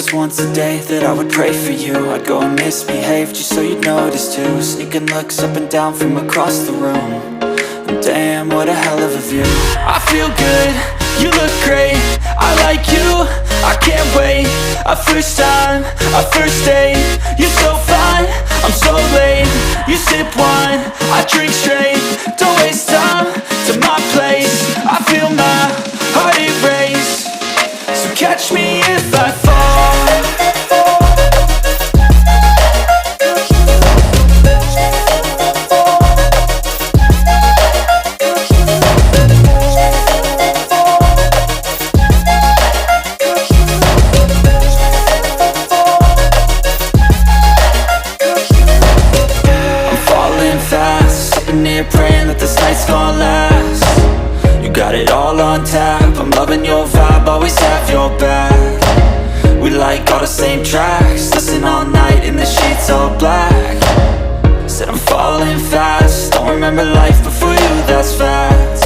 was once a day that I would pray for you. I'd go and misbehave just so you'd notice too. Sneaking looks up and down from across the room. And damn, what a hell of a view. I feel good, you look great, I like you, I can't wait. A first time, a first date, you're so fine, I'm so late. You sip wine, I drink straight, don't waste time to my place. I feel my heart erase, so catch me if I fall. Praying that this night's gonna last. You got it all on tap, I'm loving your vibe, always have your back. We like all the same tracks, listen all night in the sheets all black. Said I'm falling fast, don't remember life before you, that's fact.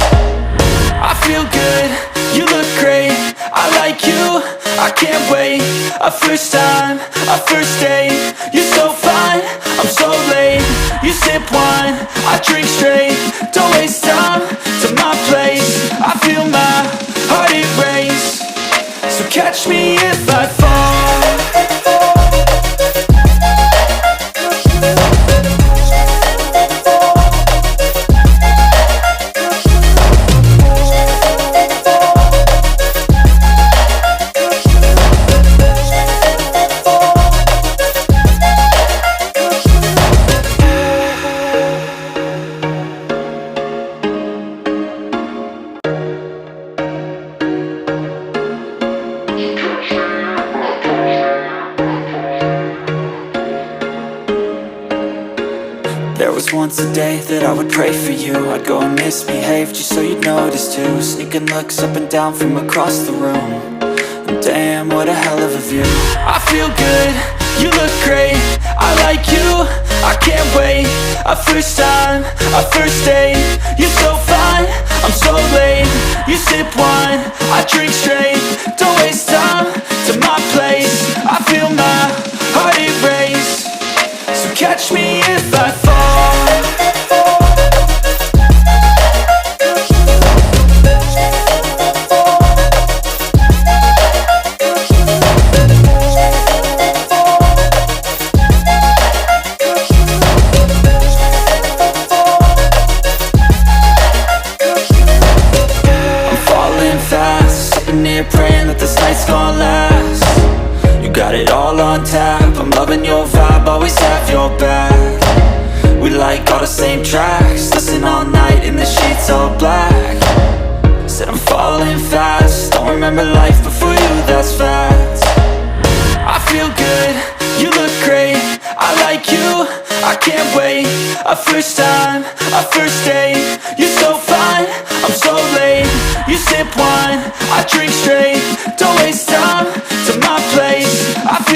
I feel good, you look great, I like you, I can't wait. A first time, a first date, you're so fine, I'm so late. You sip wine, I drink straight, don't waste time to my place. I feel my heart erase, so catch me if I fall. There was once a day that I would pray for you. I'd go and misbehave just so you'd notice too. Sneaking looks up and down from across the room. And damn, what a hell of a view. I feel good, you look great, I like you, I can't wait. A first time, a first date, you're so fine, I'm so late. You sip wine, I drink straight, don't waste time to my place. I feel my heart erase, so catch me if I fall. Praying that this night's gonna last. You got it all on tap, I'm loving your vibe, always have your back. We like all the same tracks, listen all night in the sheets all black. Said I'm falling fast, don't remember life before you, that's fact. I feel good, you look great, I like you, I can't wait. A first time, a first date, you're so fine, I'm so late. You sip wine, I drink straight, don't waste time to my place. I feel